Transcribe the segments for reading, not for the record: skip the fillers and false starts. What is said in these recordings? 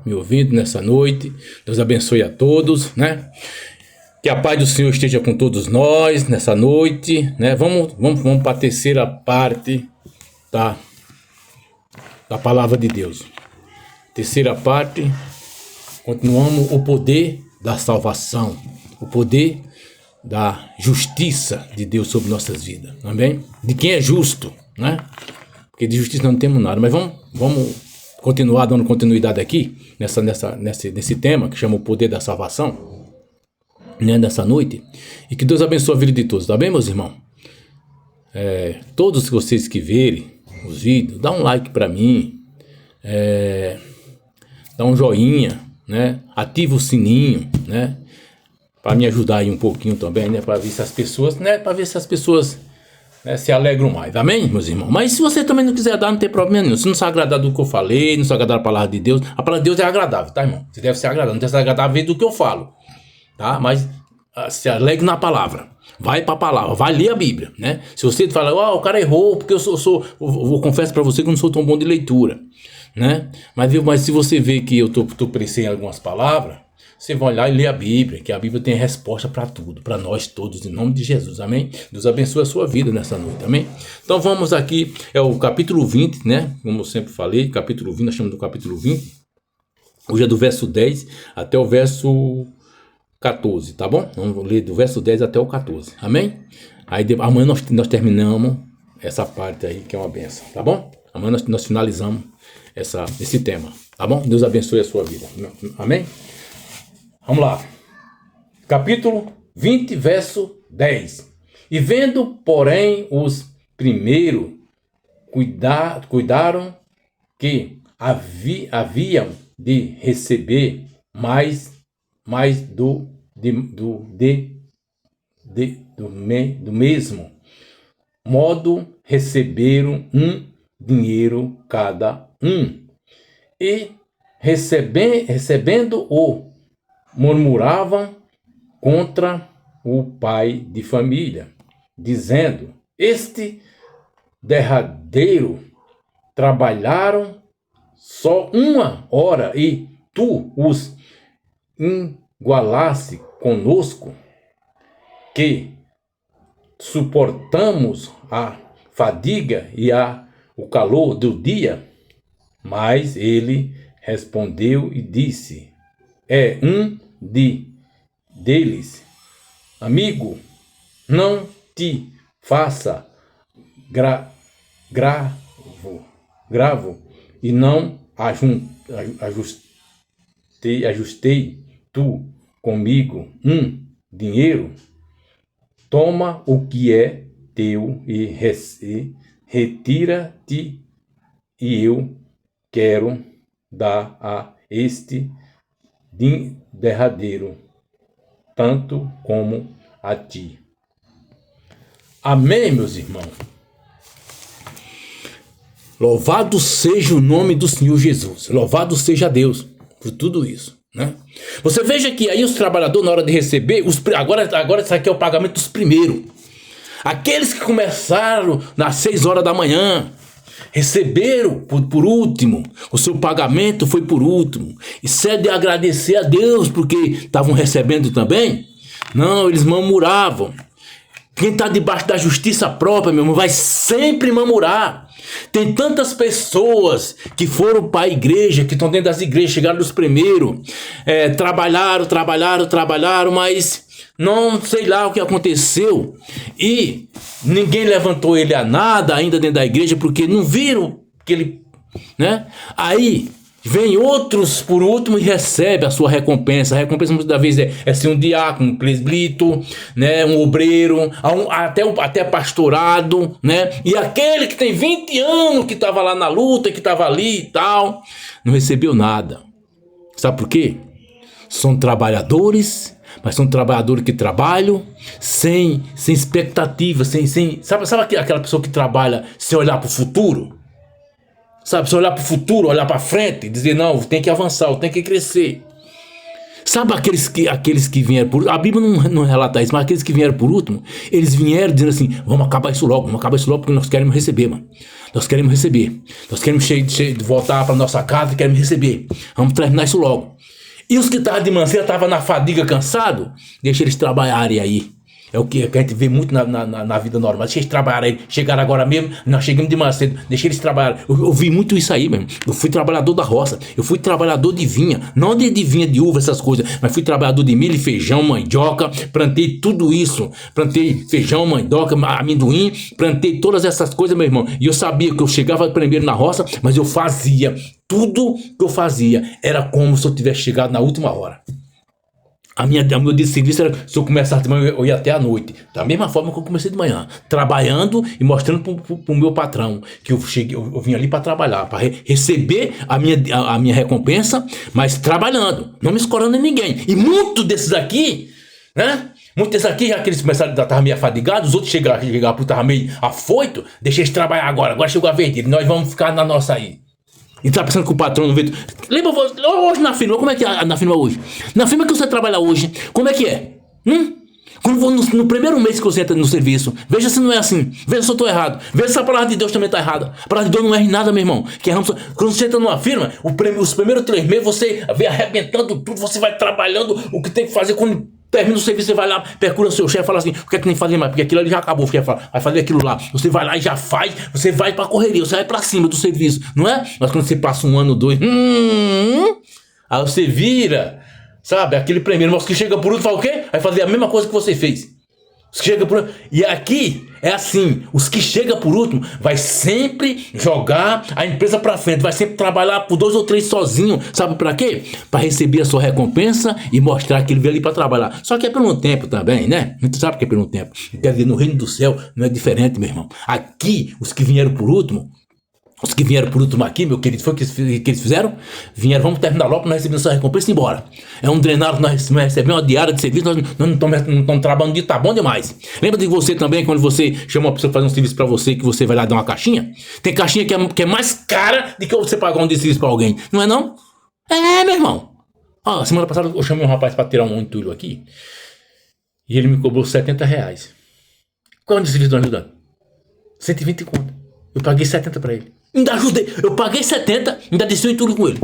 me ouvindo nessa noite. Deus abençoe a todos, né? Que a paz do Senhor esteja com todos nós nessa noite, né? Vamos para a terceira parte da palavra de Deus. Terceira parte, continuamos o poder da salvação, o poder da justiça de Deus sobre nossas vidas, amém? De quem é justo, né? Porque de justiça não temos nada, mas vamos continuar dando continuidade aqui nesse tema que chama o poder da salvação, né? Nessa noite, e que Deus abençoe a vida de todos, tá bem, meus irmãos? Todos vocês que verem os vídeos, dá um like para mim, dá um joinha, né? Ativa o sininho, né? Para me ajudar aí um pouquinho também, né? Para ver se as pessoas, né? Para ver se as pessoas, né, se alegram mais, amém, meus irmãos? Mas se você também não quiser dar, não tem problema nenhum. Se não se agradar do que eu falei, não se agradar da palavra de Deus, a palavra de Deus é agradável, tá, irmão? Você deve ser agradável, não deve ser agradável do que eu falo, tá? Mas se alegre na palavra. Vai para a palavra, vai ler a Bíblia, né? Se você fala, o cara errou, porque eu confesso para você que eu não sou tão bom de leitura, né? Mas se você vê que eu tô pressando em algumas palavras, você vai olhar e ler a Bíblia, que a Bíblia tem resposta para tudo, para nós todos, em nome de Jesus, amém? Deus abençoe a sua vida nessa noite, amém? Então vamos aqui, é o capítulo 20, né? Como eu sempre falei, capítulo 20, nós chamamos do capítulo 20. Hoje é do verso 10 até o verso 14, tá bom? Vamos ler do verso 10 até o 14, amém? Aí amanhã nós terminamos essa parte aí, que é uma benção, tá bom? Amanhã nós finalizamos esse tema, tá bom? Deus abençoe a sua vida, amém? Vamos lá. Capítulo 20, verso 10. E vendo, porém, os primeiros cuidaram que haviam de receber mais do mesmo modo, receberam dinheiro cada um. E recebendo-o, murmuravam contra o pai de família, dizendo: este derradeiro trabalharam só 1 hora e tu os igualaste conosco, que suportamos a fadiga e o calor do dia. Mas ele respondeu e disse: é deles, amigo, não te faça gravo e não ajustei tu comigo dinheiro. Toma o que é teu e retira-te, e eu quero dar a este derradeiro, tanto como a ti. Amém, meus irmãos? Louvado seja o nome do Senhor Jesus. Louvado seja Deus por tudo isso, né? Você veja que aí os trabalhadores, na hora de receber, agora isso aqui é o pagamento dos primeiros. Aqueles que começaram nas 6 horas da manhã, receberam por último, o seu pagamento foi por último. Isso é de agradecer a Deus, porque estavam recebendo também. Não, eles murmuravam. Quem está debaixo da justiça própria, meu irmão, vai sempre murmurar. Tem tantas pessoas que foram para a igreja, que estão dentro das igrejas, chegaram nos primeiros, trabalharam, mas não sei lá o que aconteceu. E ninguém levantou ele a nada ainda dentro da igreja, porque não viram que ele, né? Aí vem outros por último e recebe a sua recompensa. A recompensa muitas vezes é ser um diácono, um presbítero, né? Um obreiro, até pastorado, né? E aquele que tem 20 anos que estava lá na luta, que estava ali e tal, não recebeu nada. Sabe por quê? São trabalhadores, mas são trabalhadores que trabalham sem expectativa, sabe aquela pessoa que trabalha sem olhar para o futuro? Sabe, se olhar para o futuro, olhar para frente, dizer, não, tem que avançar, tem que crescer. Sabe aqueles que vieram por... A Bíblia não relata isso, mas aqueles que vieram por último, eles vieram dizendo assim, vamos acabar isso logo porque nós queremos receber, mano. Nós queremos receber. Nós queremos voltar para nossa casa e queremos receber. Vamos terminar isso logo. E os que estavam de manseira, estavam na fadiga, cansado, deixa eles trabalharem aí. É o que a gente vê muito na vida normal. Deixa eles trabalharem aí. Chegaram agora mesmo, nós chegamos de manhã cedo. Deixa eles trabalharem. Eu vi muito isso aí mesmo. Eu fui trabalhador da roça. Eu fui trabalhador de vinha. Não de vinha, de uva, essas coisas. Mas fui trabalhador de milho, feijão, mandioca. Plantei tudo isso. Plantei feijão, mandioca, amendoim. Plantei todas essas coisas, meu irmão. E eu sabia que eu chegava primeiro na roça, mas eu fazia. Tudo que eu fazia era como se eu tivesse chegado na última hora. O meu dia de serviço era, se eu começasse de manhã, eu ia até a noite. Da mesma forma que eu comecei de manhã. Trabalhando e mostrando pro meu patrão que eu vim ali para trabalhar, para receber a minha recompensa, mas trabalhando, não me escorando em ninguém. E muitos desses aqui, né? Muitos desses aqui, já que eles começaram a estar meio afadigados, os outros chegaram porque estavam meio afoito, deixa eles trabalhar agora chegou a vez deles, nós vamos ficar na nossa aí. E tá pensando que o patrão não vê. Lembra hoje na firma, como é que é na firma hoje? Na firma que você trabalha hoje, como é que é? Quando no primeiro mês que você entra no serviço, veja se não é assim, veja se eu tô errado, veja se a palavra de Deus também tá errada. A palavra de Deus não erra em nada, meu irmão. Quando você entra numa firma, os primeiros 3 meses você vem arrebentando tudo, você vai trabalhando o que tem que fazer. Quando termina o serviço, você vai lá, procura o seu chefe e fala assim, o que é que nem fazer mais? Porque aquilo ali já acabou, o chefe fala, vai fazer aquilo lá. Você vai lá e já faz, você vai pra correria, você vai pra cima do serviço, não é? Mas quando você passa 1 ano, 2, aí você vira, sabe, aquele primeiro, mas que chega por último, fala o quê? Vai fazer a mesma coisa que você fez. Os que chega por... E aqui é assim, os que chegam por último vai sempre jogar a empresa pra frente, vai sempre trabalhar por 2 ou 3 sozinho, sabe pra quê? Pra receber a sua recompensa e mostrar que ele veio ali pra trabalhar. Só que é pelo tempo também, né? A gente sabe que é pelo tempo. Quer dizer, no reino do céu não é diferente, meu irmão. Aqui, os que vieram por último aqui, meu querido, foi o que eles fizeram? Vieram, vamos terminar logo, nós recebemos essa recompensa e embora. É um drenário que nós recebemos uma diária de serviço, nós não estamos trabalhando de tá bom demais. Lembra de você também, quando você chama uma pessoa para fazer um serviço para você, que você vai lá dar uma caixinha? Tem caixinha que é mais cara do que você pagar um serviço para alguém, não é não? É, meu irmão. Ó, semana passada eu chamei um rapaz para tirar um entulho aqui, e ele me cobrou R$70. Quanto serviço estão ajudando? 120 conto. Eu paguei 70 para ele. Ainda ajudei. Eu paguei 70, ainda desci o entulho com ele.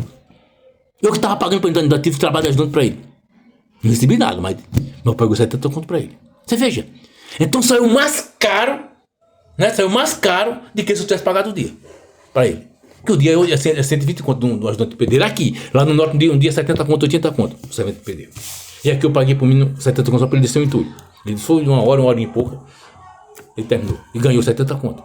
Eu que tava pagando pra ele, ainda tive trabalho ajudando pra ele. Não recebi nada, mas eu paguei 70 conto pra ele. Você veja. Então saiu mais caro, né? Saiu mais caro do que se eu tivesse pagado o dia pra ele. Porque o dia hoje é 120 conto do ajudante de pedreiro. Aqui, lá no norte, um dia 70 conto, 80 conto, o servente de pedreiro. E aqui eu paguei por mim 70 conto só pra ele descer o entulho. Ele foi de uma hora e pouca. Ele terminou. E ganhou 70 conto.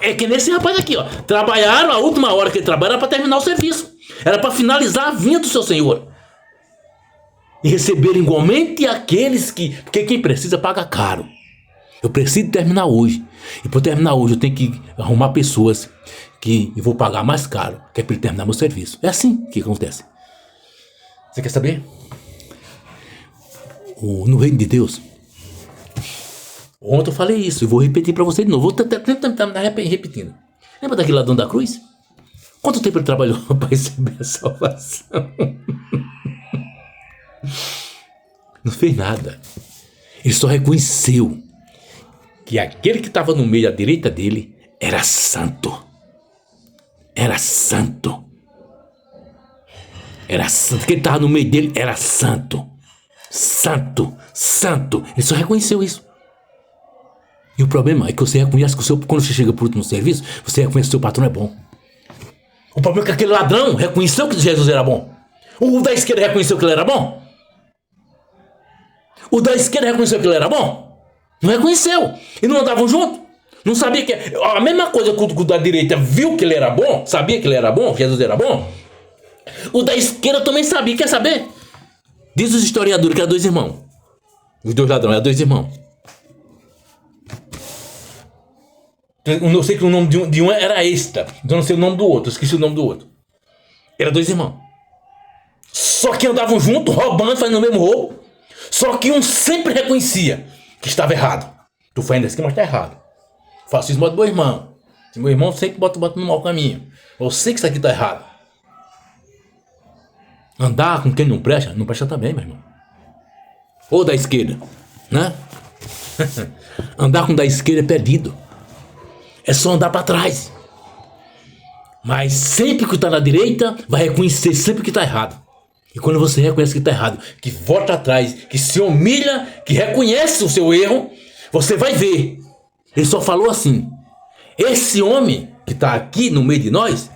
É que nesse rapaz aqui, ó. Trabalharam, a última hora que ele trabalhava era para terminar o serviço. Era para finalizar a vinha do seu Senhor. E receber igualmente aqueles que... Porque quem precisa paga caro. Eu preciso terminar hoje. E para terminar hoje eu tenho que arrumar pessoas que eu vou pagar mais caro, que é para ele terminar meu serviço. É assim que acontece. Você quer saber? No reino de Deus... Ontem eu falei isso, eu vou repetir para você de novo. Vou tentar repetindo. Lembra daquele ladrão da cruz? Quanto tempo ele trabalhou para receber a salvação? Não fez nada. Ele só reconheceu que aquele que estava no meio à direita dele era santo. Era santo. Era santo. Quem estava no meio dele era santo. Santo. Santo. Ele só reconheceu isso. E o problema é que você reconhece que quando você chega para o último serviço, você reconhece que o seu patrão é bom. O problema é que aquele ladrão reconheceu que Jesus era bom. O da esquerda reconheceu que ele era bom. O da esquerda reconheceu que ele era bom. Não reconheceu. E não andavam juntos. Não sabia que... A mesma coisa que o da direita viu que ele era bom, sabia que ele era bom, que Jesus era bom. O da esquerda também sabia. Quer saber? Diz os historiadores que eram 2 irmãos. Os 2 ladrões eram 2 irmãos. Eu sei que o nome de um era Esta. Então eu não sei o nome do outro. Eu esqueci o nome do outro. Era 2 irmãos. Só que andavam juntos, roubando, fazendo o mesmo roubo. Só que um sempre reconhecia que estava errado. Tu faz ainda assim, mas está errado. Faço isso, bota meu irmão. Se meu irmão sempre bota no mau caminho. Eu sei que isso aqui está errado. Andar com quem não presta também, meu irmão. Ou da esquerda, né? Andar com da esquerda é perdido. É só andar para trás. Mas sempre que está na direita, vai reconhecer sempre que está errado. E quando você reconhece que está errado, que volta atrás, que se humilha, que reconhece o seu erro, você vai ver. Ele só falou assim: esse homem que está aqui no meio de nós,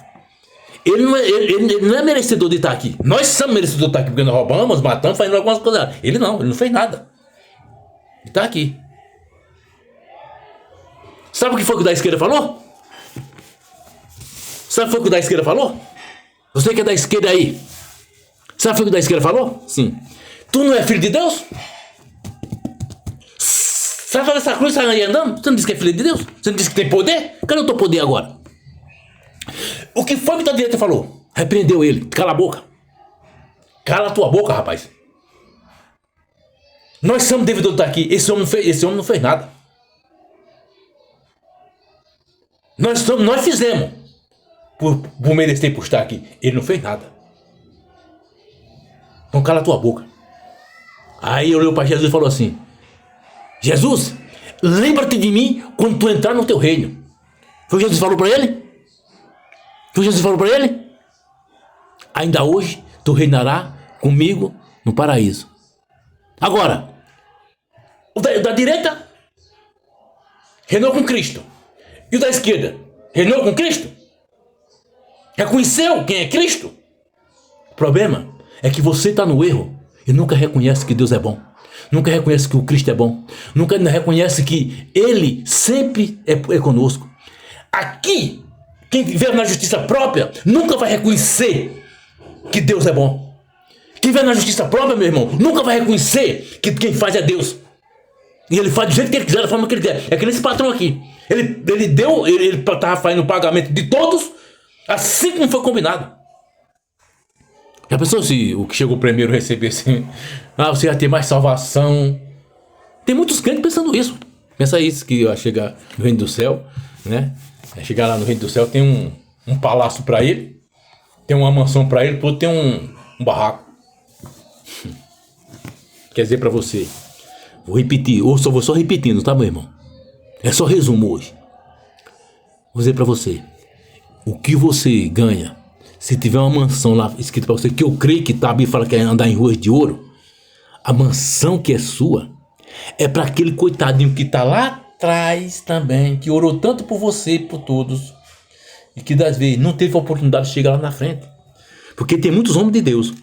ele não é merecedor de estar aqui. Nós somos merecedores de estar aqui, porque nós roubamos, matamos, fazendo algumas coisas. Ele não fez nada. Ele está aqui. Sabe o que foi que o da esquerda falou? Sabe o que foi que o da esquerda falou? Você que é da esquerda aí. Sabe o que o da esquerda falou? Sim. Tu não é filho de Deus? Sabe fazer essa cruz, sai aí andando? Você não disse que é filho de Deus? Você não disse que tem poder? Cadê o teu poder agora? O que foi que a direita falou? Repreendeu ele. Cala a boca. Cala a tua boca, rapaz. Nós somos devedores de estar aqui. Esse homem não fez nada. Nós fizemos por merecer por estar aqui. Ele não fez nada. Então cala a tua boca. Aí olhou para Jesus e falou assim: Jesus, lembra-te de mim quando tu entrar no teu reino. Foi o que Jesus falou para ele? Foi o que Jesus falou para ele? Ainda hoje tu reinará comigo no paraíso. Agora, o da direita reinou com Cristo. E o da esquerda reinou com Cristo? Reconheceu quem é Cristo? O problema é que você está no erro e nunca reconhece que Deus é bom. Nunca reconhece que o Cristo é bom. Nunca reconhece que Ele sempre é conosco. Aqui, quem vive na justiça própria nunca vai reconhecer que Deus é bom. Quem vive na justiça própria, meu irmão, nunca vai reconhecer que quem faz é Deus. E Ele faz do jeito que Ele quiser, da forma que Ele quer. É que nesse patrão aqui. Ele estava fazendo o pagamento de todos, assim como foi combinado. Já pensou se o que chegou primeiro recebesse, você vai ter mais salvação? Tem muitos crentes pensando isso. Pensa isso, que vai chegar no reino do céu, né? Vai chegar lá no reino do céu, tem um palácio para ele, tem uma mansão para ele, tem um barraco. Quer dizer para você, vou repetir, ou vou só repetindo, tá, meu irmão? É só resumo hoje. Vou dizer para você, o que você ganha se tiver uma mansão lá escrita para você, que eu creio que tá, a Bíblia fala que é andar em ruas de ouro, a mansão que é sua é para aquele coitadinho que tá lá atrás também, que orou tanto por você e por todos, e que das vezes não teve a oportunidade de chegar lá na frente. Porque tem muitos homens de Deus,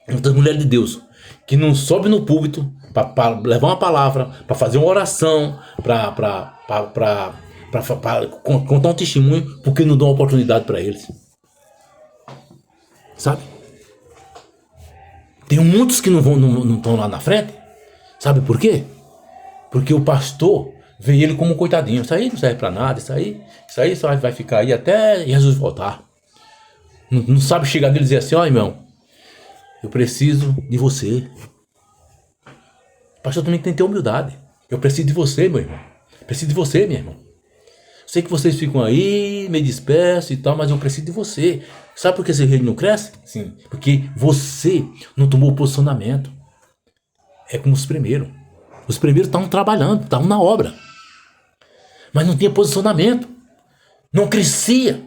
muitas mulheres de Deus, que não sobem no púlpito para levar uma palavra, para fazer uma oração, para contar um testemunho, porque não dão oportunidade para eles. Sabe? Tem muitos que não estão lá na frente. Sabe por quê? Porque o pastor vê ele como um coitadinho. Isso aí não serve para nada. Isso aí só vai ficar aí até Jesus voltar. Não sabe chegar nele e dizer assim: ó, irmão, eu preciso de você. O pastor também tem que ter humildade. Eu preciso de você, meu irmão. Preciso de você, minha irmã. Sei que vocês ficam aí, meio dispersos e tal, mas eu preciso de você. Sabe por que esse reino não cresce? Sim, porque você não tomou posicionamento. É como os primeiros. Os primeiros estavam trabalhando, estavam na obra. Mas não tinha posicionamento. Não crescia.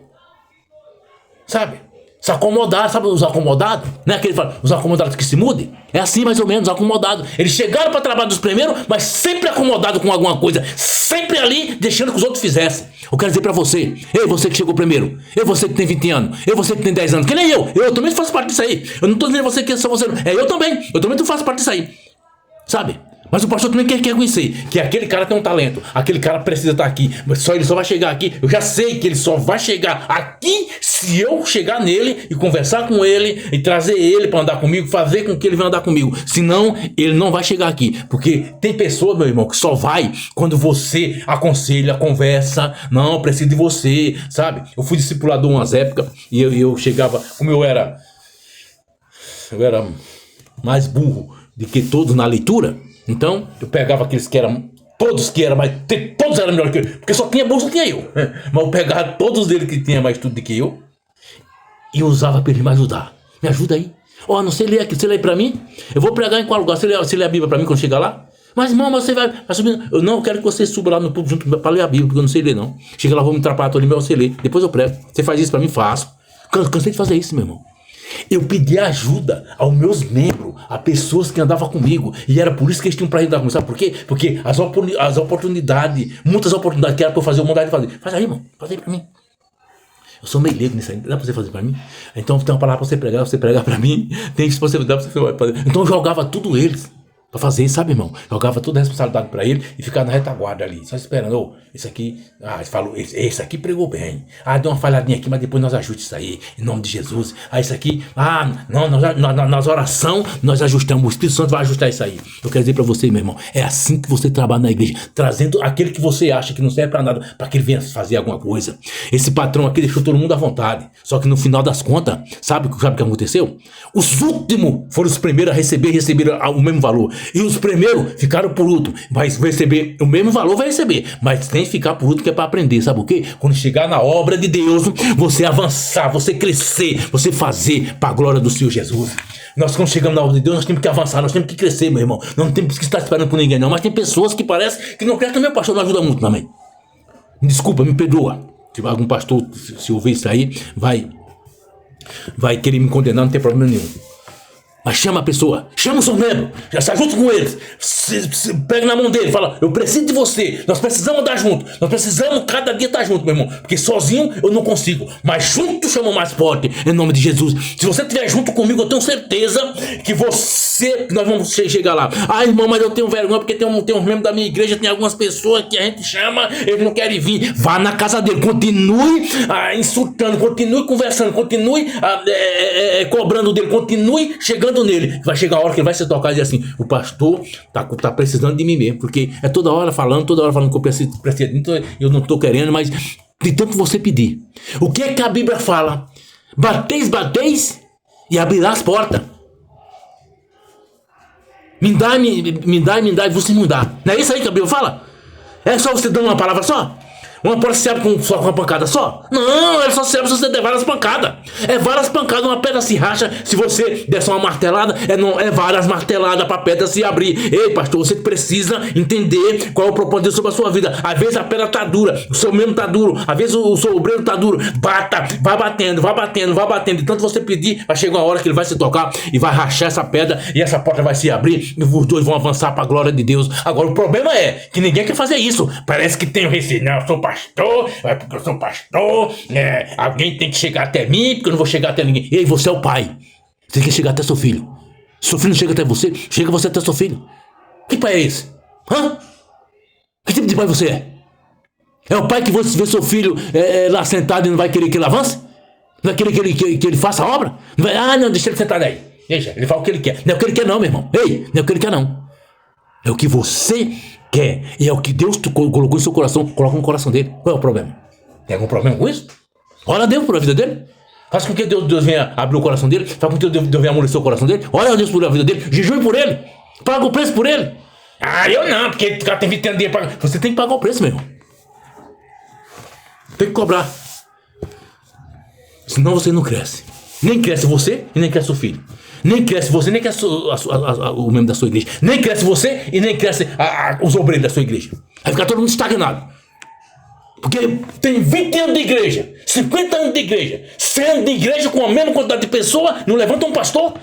Sabe? Se acomodaram, sabe os acomodados? Não é aquele que fala, os acomodados que se mudem? É assim mais ou menos, os acomodados. Eles chegaram para trabalhar dos primeiros, mas sempre acomodados com alguma coisa. Sempre ali, deixando que os outros fizessem. Eu quero dizer para você, você que chegou primeiro, você que tem 20 anos, você que tem 10 anos, que nem eu também faço parte disso aí. Eu não estou dizendo você que é só você, eu também faço parte disso aí. Sabe? Mas o pastor também quer reconhecer que aquele cara tem um talento, aquele cara precisa estar aqui, mas ele só vai chegar aqui. Eu já sei que ele só vai chegar aqui se eu chegar nele e conversar com ele e trazer ele para andar comigo, fazer com que ele venha andar comigo. Senão ele não vai chegar aqui, porque tem pessoa, meu irmão, que só vai quando você aconselha, conversa. Não, eu preciso de você, sabe? Eu fui discipulador umas épocas e eu chegava, como eu era mais burro do que todos na leitura. Então, eu pegava aqueles que eram, todos eram melhor que eu, porque só tinha bolsa, tinha eu. Mas eu pegava todos eles que tinham mais tudo do que eu, E eu usava para ele me ajudar. Me ajuda aí. Ó, não sei ler aqui, você lê para mim? Eu vou pregar em qual lugar? Você lê a Bíblia para mim quando chegar lá? Mas, irmão, você vai subir. Eu quero que você suba lá no público junto para ler a Bíblia, porque eu não sei ler, não. Chega lá, vou me atrapalhar todo dia, você lê. Depois eu prego. Você faz isso para mim? Faço. Cansei de fazer isso, meu irmão. Eu pedi ajuda aos meus membros, a pessoas que andavam comigo. E era por isso que eles tinham prazer de dar comigo. Sabe por quê? Porque as oportunidades, muitas oportunidades que era para eu fazer, eu mandava de fazer. Faz aí, irmão. Faz aí para mim. Eu sou meio leigo nisso aí. Dá pra você fazer pra mim? Então tem uma palavra pra você pregar pra mim. Tem isso pra você, dá pra você fazer. Então eu jogava tudo eles pra fazer isso, sabe, irmão? Jogava toda a responsabilidade pra ele e ficava na retaguarda ali, só esperando. Ô, esse aqui, esse aqui pregou bem. Deu uma falhadinha aqui, mas depois nós ajustamos isso aí, em nome de Jesus. Isso aqui, não, nas orações nós ajustamos. O Espírito Santo vai ajustar isso aí. Eu quero dizer pra você, meu irmão, é assim que você trabalha na igreja, trazendo aquele que você acha que não serve pra nada, pra que ele venha fazer alguma coisa. Esse patrão aqui deixou todo mundo à vontade. Só que no final das contas, sabe o que aconteceu? Os últimos foram os primeiros a receberam o mesmo valor. E os primeiros ficaram por último. Vai receber o mesmo valor, vai receber. Mas tem que ficar por último, que é para aprender. Sabe o quê? Quando chegar na obra de Deus, você avançar, você crescer, você fazer para a glória do Senhor Jesus. Nós, quando chegamos na obra de Deus, nós temos que avançar, nós temos que crescer, meu irmão. Não temos que estar esperando por ninguém, não. Mas tem pessoas que parece que não querem que o meu pastor não ajuda muito também. Me desculpa, me perdoa. Se algum pastor, se ouvir isso aí, vai querer me condenar, não tem problema nenhum. Mas chama a pessoa, chama o seu membro, já está junto com eles, pega na mão dele, fala, eu preciso de você, nós precisamos andar junto, nós precisamos cada dia estar junto, meu irmão, porque sozinho eu não consigo, mas junto chama mais forte, em nome de Jesus. Se você estiver junto comigo, eu tenho certeza que nós vamos chegar lá. Irmão, mas eu tenho vergonha, porque tem uns membros da minha igreja, tem algumas pessoas que a gente chama, eles não querem vir. Vá na casa dele, continue insultando, continue conversando, continue cobrando dele, continue chegando nele. Vai chegar a hora que ele vai se tocar e dizer assim, o pastor tá precisando de mim mesmo, porque é toda hora falando que eu preciso, então eu não tô querendo, mas de tanto você pedir. O que é que a Bíblia fala? Bateis e abrirá as portas. Me dá, você me dá. Não é isso aí que a Bíblia fala? É só você dando uma palavra só? Uma porta se abre só com uma pancada só? Não, ela só se abre se você der várias pancadas. É várias pancadas, uma pedra se racha. Se você der só uma martelada, é várias marteladas para a pedra se abrir. Ei, pastor, você precisa entender qual é o propósito de Deus sobre a sua vida. Às vezes a pedra tá dura, o seu membro tá duro, às vezes o seu obreiro tá duro. Bata, vai batendo. De tanto você pedir, vai chegar uma hora que ele vai se tocar e vai rachar essa pedra e essa porta vai se abrir e os dois vão avançar para a glória de Deus. Agora o problema é que ninguém quer fazer isso. Parece que tem o receio. Não, eu sou pastor, porque eu sou pastor, alguém tem que chegar até mim, porque eu não vou chegar até ninguém. Ei, você é o pai, você tem que chegar até seu filho. Seu filho não chega até você, chega você até seu filho. Que pai é esse? Que tipo de pai você é? É o pai que você vê seu filho lá sentado e não vai querer que ele avance? Não vai querer que ele faça a obra? Não vai, não, deixa ele sentado aí. Deixa, ele fala o que ele quer. Não é o que ele quer não, meu irmão. Ei, não é o que ele quer não. É o que você quer. E é o que Deus colocou em seu coração. Coloca no coração dele. Qual é o problema? Tem algum problema com isso? Ora a Deus por a vida dele. Faz com que Deus venha abrir o coração dele. Faz com que Deus venha amolecer o coração dele. Ora a Deus por a vida dele. Jejue por ele. Paga o preço por ele. Eu não, porque o cara tem 20 anos de pagar. Você tem que pagar o preço, meu irmão. Tem que cobrar. Senão você não cresce. Nem cresce você e nem cresce o filho. Nem cresce você, nem cresce o membro da sua igreja. Nem cresce você e nem cresce os obreiros da sua igreja. Vai ficar todo mundo estagnado. Porque tem 20 anos de igreja, 50 anos de igreja, 100 anos de igreja com a mesma quantidade de pessoas, não levanta um pastor?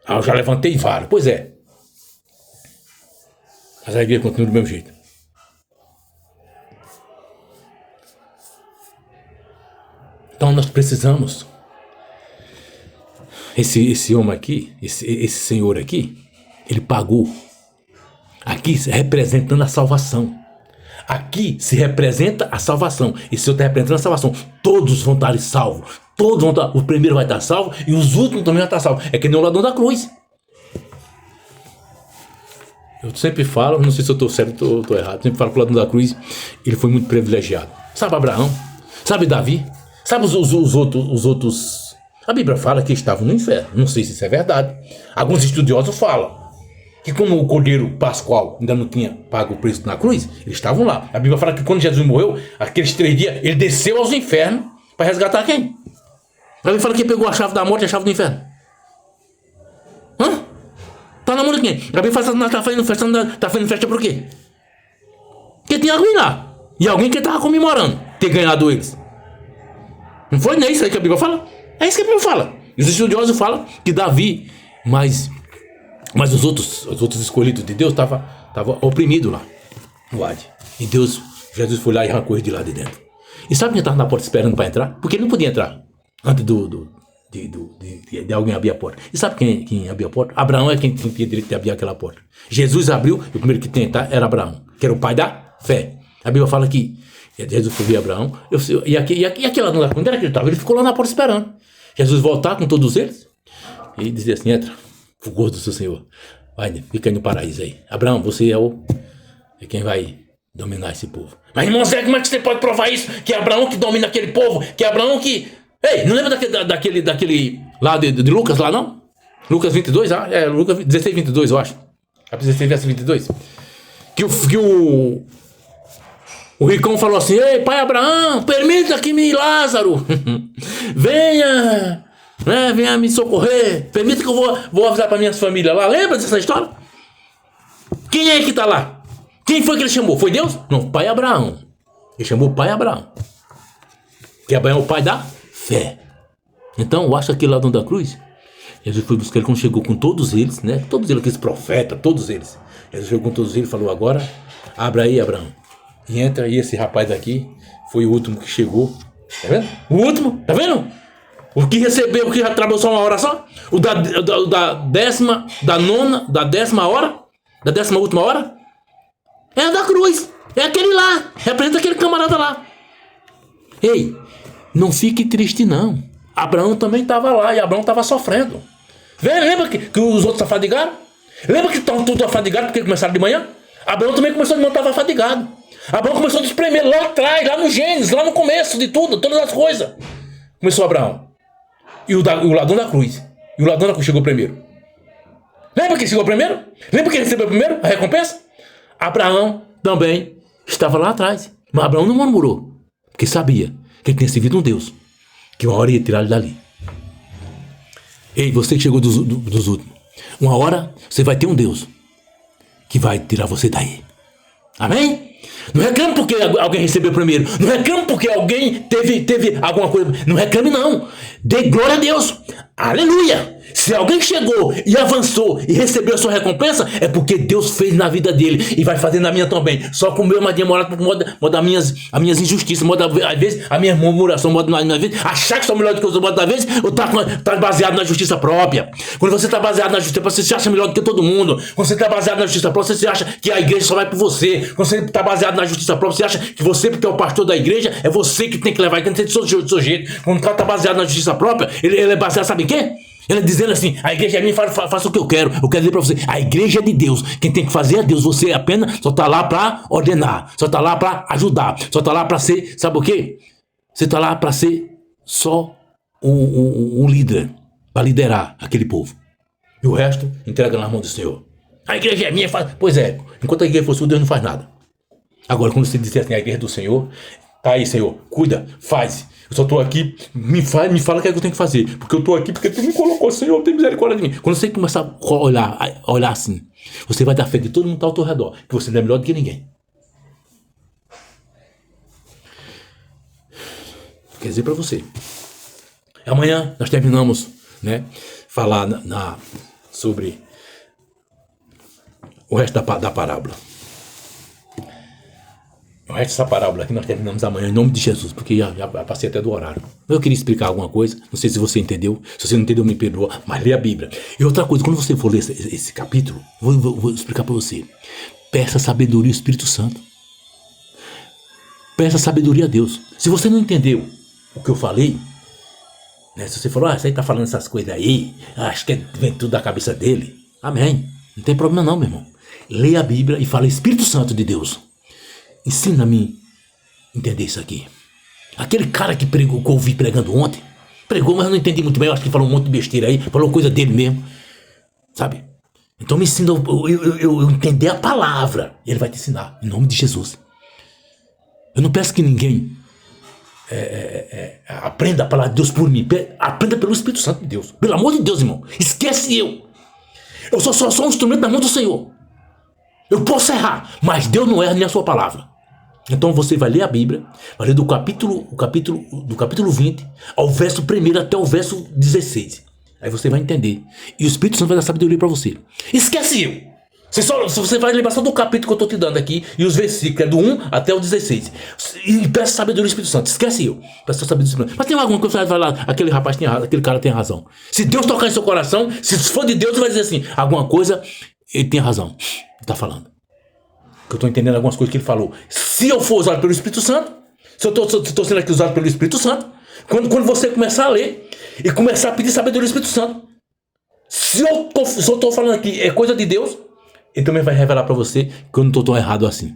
Eu já levantei vários. Pois é. Mas a igreja continua do mesmo jeito. Então nós precisamos. Esse homem aqui, esse senhor aqui, ele pagou. Aqui representando a salvação. Aqui se representa a salvação. Esse senhor está representando a salvação. Todos vão estar salvos. Todos vão estar. O primeiro vai estar salvo e os últimos também vão estar salvos. É que nem o ladrão da cruz. Eu sempre falo, não sei se eu estou certo ou estou errado. Eu sempre falo que o ladrão da cruz, ele foi muito privilegiado. Sabe Abraão? Sabe Davi? Sabe os outros? A Bíblia fala que estavam no inferno. Não sei se isso é verdade. Alguns estudiosos falam que como o Cordeiro Pascual ainda não tinha pago o preço na cruz, eles estavam lá. A Bíblia fala que quando Jesus morreu, aqueles 3 dias, ele desceu aos infernos para resgatar quem? A Bíblia fala que pegou a chave da morte e a chave do inferno. Hã? Tá na mão de quem? A Bíblia fala que tá fazendo festa por quê? Porque tinha alguém lá. E alguém que tava comemorando ter ganhado eles. Não foi nem isso aí que a Bíblia fala? É isso que a Bíblia fala. Os estudiosos falam que Davi, mas os outros escolhidos de Deus tava oprimido lá. No Hades. E Jesus foi lá e arrancou ele de lá de dentro. E sabe quem estava na porta esperando para entrar? Porque ele não podia entrar antes de alguém abrir a porta. E sabe quem abriu a porta? Abraão é quem tinha direito de abrir aquela porta. Jesus abriu, e o primeiro que tentar era Abraão, que era o pai da fé. A Bíblia fala que Jesus foi ver Abraão. E aquele lá, onde era que ele estava? Ele ficou lá na porta esperando. Jesus voltar com todos eles e dizer assim: entra, o gozo do seu Senhor. Vai, fica aí no paraíso aí. Abraão, você é quem vai dominar esse povo. Mas irmão Zé, como é que você pode provar isso? Que é Abraão que domina aquele povo? Que é Abraão que... Ei, não lembra daquele lá de Lucas lá, não? Lucas 22, Lucas 16, 22, eu acho. Capítulo 16, verso 22. Que o ricão falou assim: ei, pai Abraão, permita que me Lázaro venha me socorrer. Permita que eu vou avisar para minhas famílias lá. Lembra dessa história? Quem é que tá lá? Quem foi que ele chamou? Foi Deus? Não, pai Abraão. Ele chamou o pai Abraão. Que Abraão é o pai da fé. Então, eu acho que lá da cruz, Jesus foi buscar ele quando chegou com todos eles, né? Todos eles, aqueles profetas, todos eles. Jesus chegou com todos eles e falou: agora, abra aí, Abraão. E entra aí, esse rapaz aqui foi o último que chegou. Tá vendo? O último, tá vendo? O que recebeu, o que já trabalhou só uma hora só. O da 10ª hora, da 10ª hora, é a da cruz. É aquele lá, representa aquele camarada lá. Ei, não fique triste não. Abraão também estava lá e Abraão estava sofrendo. Lembra que os outros afadigaram? Lembra que estavam todos afadigados porque começaram de manhã? Abraão também começou de manhã, estava afadigado. Abraão começou a espremer lá atrás, lá no Gênesis, lá no começo de tudo, todas as coisas. Começou Abraão. E o ladrão da cruz. E o ladrão da cruz chegou primeiro. Lembra que ele chegou primeiro? Lembra que ele recebeu primeiro a recompensa? Abraão também estava lá atrás. Mas Abraão não murmurou, porque sabia que ele tinha servido um Deus, que uma hora ia tirar ele dali. Ei, você que chegou dos últimos, uma hora você vai ter um Deus que vai tirar você daí. Amém? Não reclame porque alguém recebeu primeiro. Não reclame porque alguém teve alguma coisa. Não reclame não. Dê glória a Deus. Aleluia. Se alguém chegou e avançou e recebeu a sua recompensa, é porque Deus fez na vida dele e vai fazer na minha também. Só com o meu mais demorado por modo as minhas injustiças, modo às vezes a minha murmuração, modo às vezes achar que sou melhor do que os outros, modo às vezes eu tá baseado na justiça própria. Quando você está baseado na justiça própria, você se acha melhor do que todo mundo. Quando você está baseado na justiça própria, você se acha que a igreja só vai por você. Quando você está baseado na justiça própria, você acha que você, porque é o pastor da igreja, é você que tem que levar a igreja do seu jeito. Quando o cara está baseado na justiça própria, ele é baseado, sabe em quê? Ele dizendo assim: a igreja é minha, faça o que eu quero. Eu quero dizer pra você, a igreja é de Deus. Quem tem que fazer é Deus. Você apenas só tá lá pra ordenar, só tá lá pra ajudar, só tá lá pra ser, sabe o quê? Você tá lá pra ser só um líder, pra liderar aquele povo. E o resto entrega na mão do Senhor. A igreja é minha, pois é, enquanto a igreja for sua, Deus não faz nada. Agora, quando você disser assim: a igreja é do Senhor, tá aí, Senhor, cuida, faz. Eu só tô aqui, me fala o que é que eu tenho que fazer. Porque eu tô aqui, porque tu me colocou, Senhor, tem misericórdia de mim. Quando você começar a olhar assim, você vai dar fé de todo mundo que tá ao teu redor, que você não é melhor do que ninguém. Quer dizer pra você, amanhã nós terminamos, né, falar sobre o resto da parábola. O resto dessa parábola aqui nós terminamos amanhã em nome de Jesus, porque já passei até do horário. Eu queria explicar alguma coisa, não sei se você entendeu. Se você não entendeu, me perdoa, mas lê a Bíblia. E outra coisa, quando você for ler esse capítulo, vou explicar para você. Peça sabedoria ao Espírito Santo. Peça sabedoria a Deus. Se você não entendeu o que eu falei, né, se você falou: você aí tá falando essas coisas aí, acho que vem tudo da cabeça dele. Amém. Não tem problema não, meu irmão. Leia a Bíblia e fala: Espírito Santo de Deus, ensina-me a entender isso aqui. Aquele cara que pregou, que eu ouvi pregando ontem, pregou, mas eu não entendi muito bem. Eu acho que falou um monte de besteira aí, falou coisa dele mesmo, sabe? Então me ensina eu entender a palavra. E ele vai te ensinar, em nome de Jesus. Eu não peço que ninguém aprenda a palavra de Deus por mim. Aprenda pelo Espírito Santo de Deus. Pelo amor de Deus, irmão. Esquece eu. Eu sou só um instrumento na mão do Senhor. Eu posso errar, mas Deus não erra nem a sua palavra. Então você vai ler a Bíblia, vai ler do capítulo 20 ao verso 1 até o verso 16. Aí você vai entender. E o Espírito Santo vai dar sabedoria para você. Esquece eu. Você vai lembrar só do capítulo que eu estou te dando aqui e os versículos, do 1 até o 16. E peça sabedoria do Espírito Santo. Esquece eu. Peça sabedoria do Espírito Santo. Mas tem alguma coisa que você vai lá, aquele rapaz tem razão, aquele cara tem razão. Se Deus tocar em seu coração, se for de Deus, você vai dizer assim, alguma coisa, ele tem razão. Está falando. Que eu estou entendendo algumas coisas que ele falou. Se eu for usado pelo Espírito Santo, se eu estou sendo aqui usado pelo Espírito Santo, quando você começar a ler e começar a pedir sabedoria do Espírito Santo, se eu estou falando aqui é coisa de Deus, ele também vai revelar para você que eu não estou tão errado assim.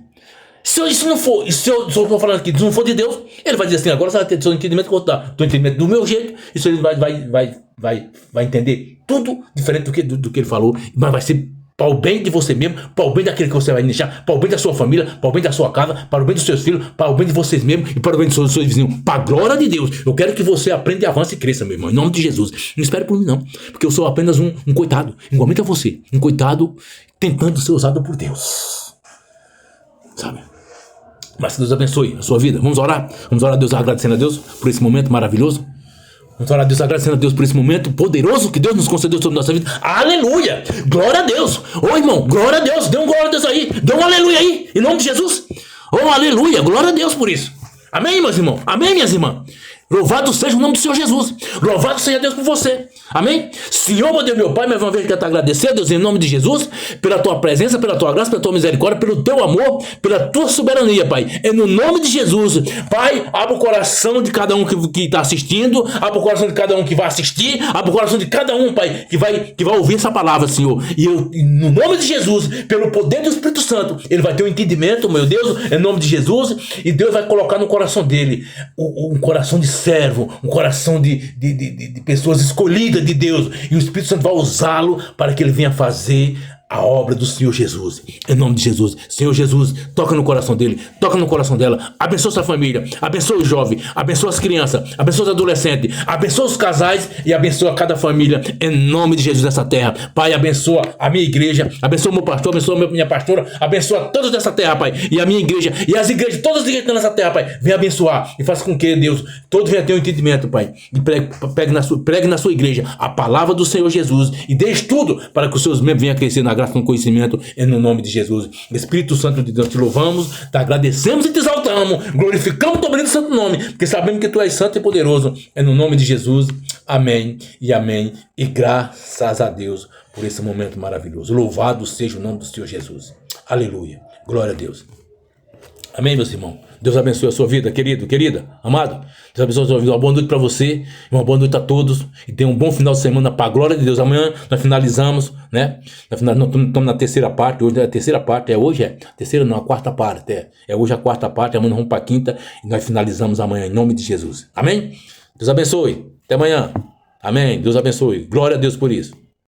Se eu estou falando aqui, se não for de Deus, ele vai dizer assim, agora você vai ter seu entendimento que eu vou dar, teu entendimento do meu jeito, isso ele vai entender tudo diferente do que ele falou, mas vai ser para o bem de você mesmo, para o bem daquele que você vai deixar, para o bem da sua família, para o bem da sua casa, para o bem dos seus filhos, para o bem de vocês mesmos e para o bem dos seus vizinhos, para a glória de Deus. Eu quero que você aprenda e avance e cresça, meu irmão, em nome de Jesus. Não espere por mim não, porque eu sou apenas um coitado, igualmente a você, um coitado tentando ser usado por Deus, sabe? Mas que Deus abençoe a sua vida. Vamos orar? Vamos orar a Deus, agradecendo a Deus por esse momento maravilhoso. Vamos orar a Deus, agradecendo a Deus por esse momento poderoso que Deus nos concedeu sobre nossa vida. Aleluia! Glória a Deus! Ô irmão, glória a Deus! Dê um glória a Deus aí! Dê um aleluia aí! Em nome de Jesus! Oh, aleluia! Glória a Deus por isso! Amém, meus irmãos? Amém, minhas irmãs? Louvado seja o nome do Senhor Jesus. Louvado seja Deus por você. Amém? Senhor, meu Deus, meu Pai, mais uma vez quero te agradecer, Deus, em nome de Jesus, pela tua presença, pela tua graça, pela tua misericórdia, pelo teu amor, pela tua soberania, Pai. É no nome de Jesus. Pai, abre o coração de cada um que está assistindo, abre o coração de cada um que vai assistir, abre o coração de cada um, Pai, que vai ouvir essa palavra, Senhor. E eu, no nome de Jesus, pelo poder do Espírito Santo, ele vai ter um entendimento, meu Deus, em nome de Jesus, e Deus vai colocar no coração dele um coração de servo, um coração de pessoas escolhidas de Deus, e o Espírito Santo vai usá-lo para que ele venha fazer a obra do Senhor Jesus, em nome de Jesus. Senhor Jesus, toca no coração dele, toca no coração dela, abençoa sua família, abençoa o jovem, abençoa as crianças, abençoa os adolescentes, abençoa os casais e abençoa cada família, em nome de Jesus nessa terra. Pai, abençoa a minha igreja, abençoa o meu pastor, abençoa a minha pastora, abençoa todos dessa terra, Pai, e a minha igreja, e as igrejas, todas as igrejas que estão nessa terra, Pai, venha abençoar e faça com que, Deus, todos venham ter um entendimento, Pai, e pregue na sua igreja a palavra do Senhor Jesus e deixe tudo para que os seus membros venham crescer na graça e no conhecimento, no nome de Jesus. Espírito Santo de Deus, te louvamos, te agradecemos e te exaltamos, glorificamos o teu bendito santo nome, porque sabemos que tu és santo e poderoso, no nome de Jesus. Amém e amém, e graças a Deus por esse momento maravilhoso. Louvado seja o nome do Senhor Jesus. Aleluia, glória a Deus. Amém, meus irmãos. Deus abençoe a sua vida, querido, querida, amado. Deus abençoe a sua vida. Uma boa noite para você, uma boa noite a todos. E tenha um bom final de semana para a glória de Deus. Amanhã nós finalizamos, né? Nós estamos na terceira parte. Hoje é a terceira parte. Hoje é a terceira, não, a quarta parte. É hoje a quarta parte. Amanhã nós vamos para a quinta. E nós finalizamos amanhã, em nome de Jesus. Amém? Deus abençoe. Até amanhã. Amém. Deus abençoe. Glória a Deus por isso.